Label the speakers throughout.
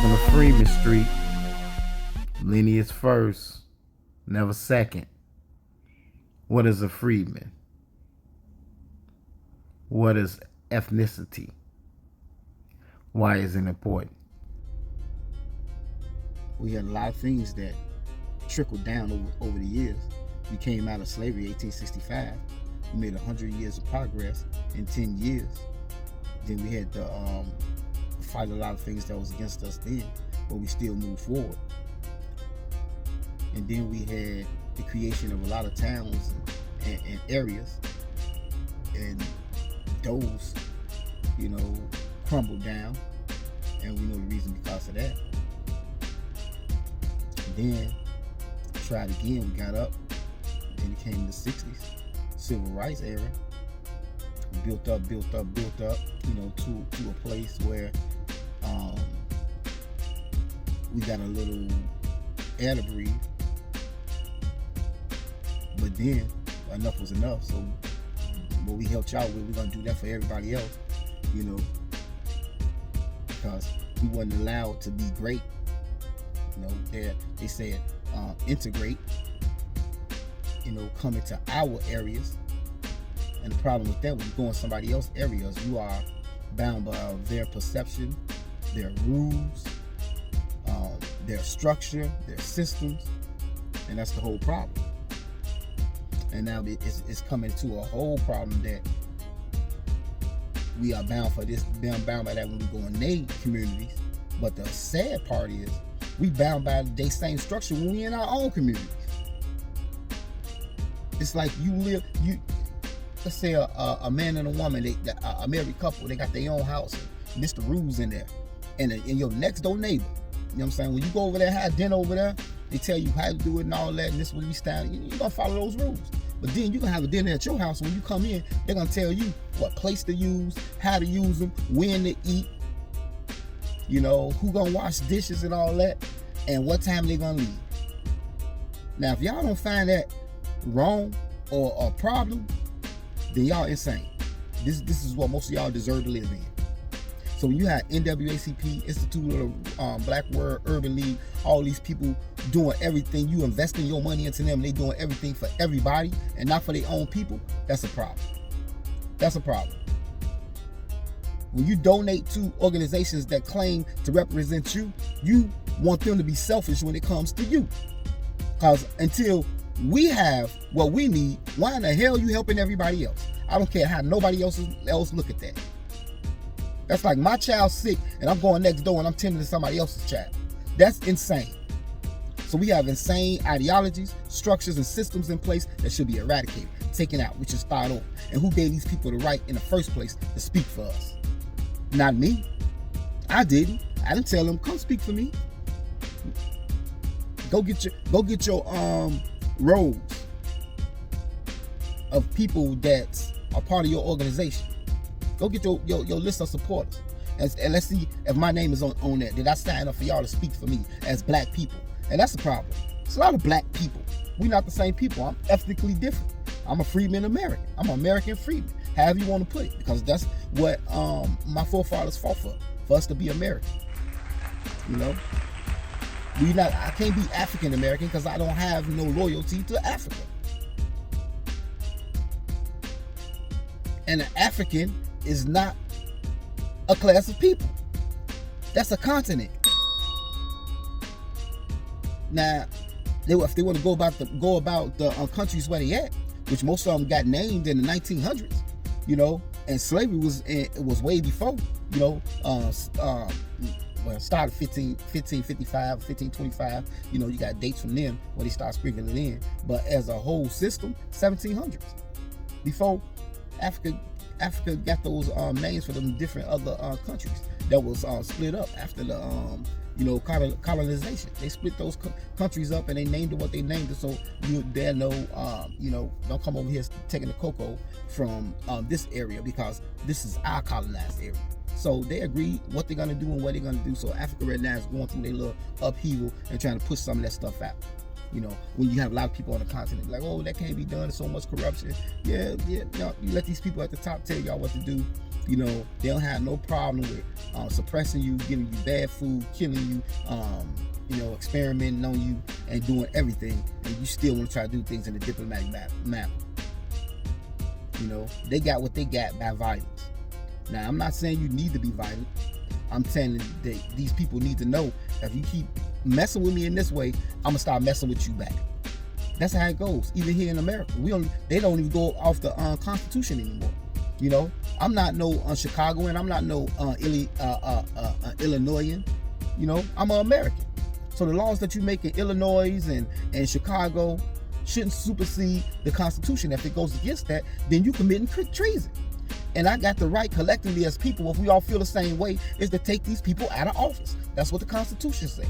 Speaker 1: Welcome to Freeman Street. Lineage first, never second. What is a freedman? What is ethnicity? Why is it important?
Speaker 2: We had a lot of things that trickled down over the years. We came out of slavery 1865. We made 100 years of progress in 10 years. Then we had to fight a lot of things that was against us then, but we still moved forward. And then we had the creation of a lot of towns and areas, and those, crumbled down, and we know the reason because of that. Then tried again, we got up, then it came the 60s, civil rights era. We built up, to a place where we got a little air to breathe. But then enough was enough. So what we helped y'all with, we're gonna do that for everybody else, because we wasn't allowed to be great. They said integrate, come into our areas. And the problem with that, when you go in somebody else's areas, you are bound by their perception, their rules, their structure, their systems, and that's the whole problem. And now it's coming to a whole problem that we are bound for this, bound by that when we go in their communities. But the sad part is, we bound by the same structure when we in our own communities. It's like let's say a man and a woman, a married couple, they got their own house, and there's the rules in there. And your next door neighbor, you know what I'm saying? When you go over there, have dinner over there, they tell you how to do it and all that, and this is where we stand. You're gonna follow those rules. But then you can have a dinner at your house. When you come in, they're gonna tell you what place to use, how to use them, when to eat, who gonna wash dishes and all that, and what time they're gonna leave. Now, if y'all don't find that wrong or a problem, then y'all insane. This is what most of y'all deserve to live in. So when you have NAACP, Institute of Black World, Urban League, all these people doing everything, you investing your money into them, and they doing everything for everybody and not for their own people, that's a problem. That's a problem. When you donate to organizations that claim to represent you, you want them to be selfish when it comes to you. Because until we have what we need, why in the hell are you helping everybody else? I don't care how nobody else look at that. That's like my child's sick and I'm going next door and I'm tending to somebody else's child. That's insane. So we have insane ideologies, structures, and systems in place that should be eradicated, taken out. We should start over. And who gave these people the right in the first place to speak for us? Not me. I didn't tell them, come speak for me. Go get your roles of people that are part of your organization. Go get your list of supporters, and let's see if my name is on that. Did I sign up for y'all to speak for me as black people? And that's the problem. It's a lot of black people. We're not the same people. I'm ethnically different. I'm a freedman American. I'm an American freedman, however you want to put it, because that's what my forefathers fought for us to be American. I can't be African American because I don't have no loyalty to Africa. And an African is not a class of people. That's a continent. Now, if they want to go about the countries where they at, which most of them got named in the 1900s, and slavery was way before, well, it started 1555, 1525. You got dates from them where they start sprinkling it in. But as a whole system, 1700s. Before Africa got those names for them different other countries that was split up after the colonization. They split those countries up and they named it what they named it. So they'll know, don't come over here taking the cocoa from this area because this is our colonized area. So they agreed what they're gonna do and what they're gonna do. So Africa right now is going through their little upheaval and trying to push some of that stuff out. You know, when you have a lot of people on the continent like, oh, that can't be done, there's so much corruption. Yeah, no, you let these people at the top tell y'all what to do. You know, they don't have no problem with suppressing you, giving you bad food, killing you, you know, experimenting on you and doing everything, and you still want to try to do things in a diplomatic manner. You know, they got what they got by violence. Now, I'm not saying you need to be violent. I'm saying that these people need to know, if you keep messing with me in this way, I'm gonna start messing with you back. That's how it goes. Even here in America, they don't even go off the Constitution anymore. You know, I'm not no Chicagoan. I'm not no Illinoisan. You know, I'm an American. So the laws that you make in Illinois and Chicago shouldn't supersede the Constitution. If it goes against that, then you committing treason. And I got the right collectively as people, if we all feel the same way, is to take these people out of office. That's what the Constitution says.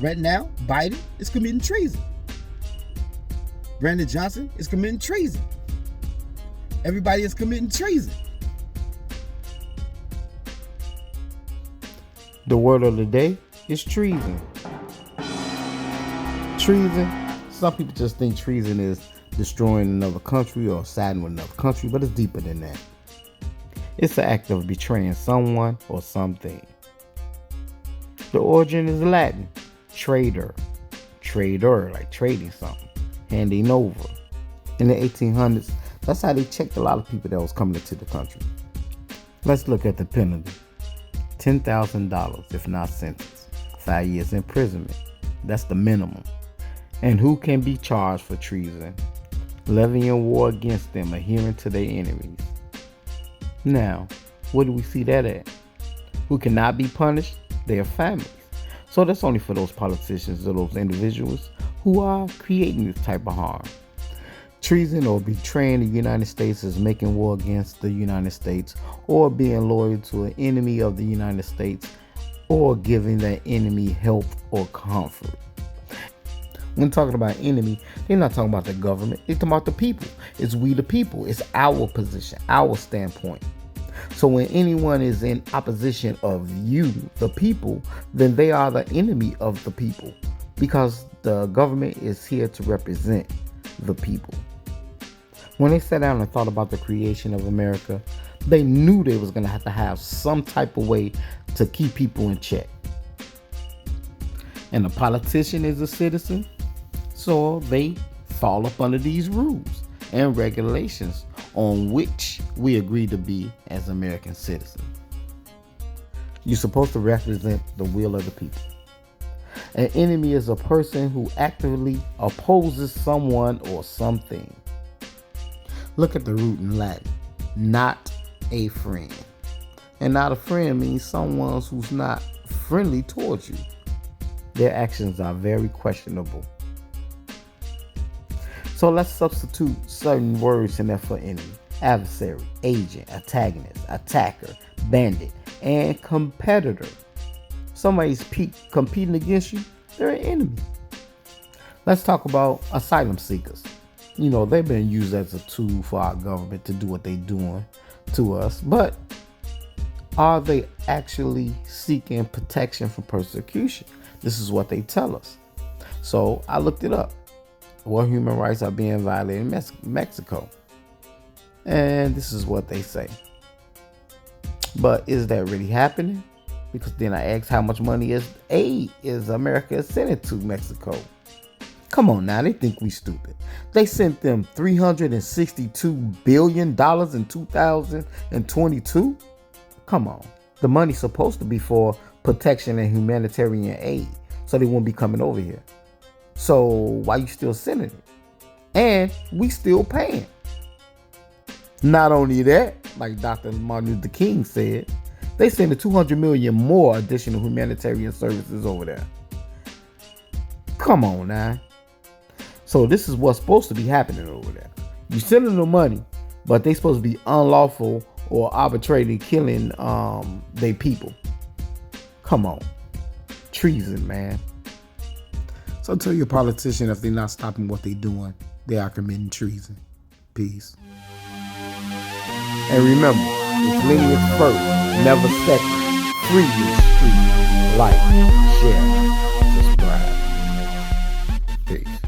Speaker 2: Right now, Biden is committing treason. Brandon Johnson is committing treason. Everybody is committing treason.
Speaker 1: The word of the day is treason. Treason. Some people just think treason is destroying another country or siding with another country, but it's deeper than that. It's the act of betraying someone or something. The origin is Latin, trader, like trading something, handing over. In the 1800s, that's how they checked a lot of people that was coming into the country. Let's look at the penalty. $10,000 if not sentenced. 5 years imprisonment. That's the minimum. And who can be charged for treason? Levying war against them, adhering to their enemies. Now, where do we see that at? Who cannot be punished? Their families. So that's only for those politicians or those individuals who are creating this type of harm. Treason or betraying the United States is making war against the United States, or being loyal to an enemy of the United States, or giving that enemy help or comfort. When talking about enemy, they're not talking about the government. They're talking about the people. It's we the people. It's our position, our standpoint. So when anyone is in opposition of you, the people, then they are the enemy of the people, because the government is here to represent the people. When they sat down and thought about the creation of America, they knew they was going to have some type of way to keep people in check. And a politician is a citizen, so they fall up under these rules and regulations on which we agree to be as American citizens. You're supposed to represent the will of the people. An enemy is a person who actively opposes someone or something. Look at the root in Latin. Not a friend. And not a friend means someone who's not friendly towards you. Their actions are very questionable. So let's substitute certain words in there for enemy. Adversary, agent, antagonist, attacker, bandit, and competitor. Somebody's competing against you, they're an enemy. Let's talk about asylum seekers. You know, they've been used as a tool for our government to do what they're doing to us, but are they actually seeking protection from persecution? This is what they tell us. So I looked it up. What human rights are being violated in Mexico? And this is what they say. But is that really happening? Because then I asked how much money is America sending to Mexico. Come on now, they think we stupid. They sent them $362 billion in 2022. Come on. The money's supposed to be for protection and humanitarian aid, so they won't be coming over here. So why you still sending it? And we still paying. Not only that, like Dr. Martin Luther King said, they sending 200 million more additional humanitarian services over there. Come on now. So this is what's supposed to be happening over there. You sending them money, but they supposed to be unlawful or arbitrarily killing their people. Come on. Treason, man. So tell your politician, if they're not stopping what they're doing, they are committing treason. Peace. And remember, it's lineage first, never second. Free is free. like, share, subscribe. Peace.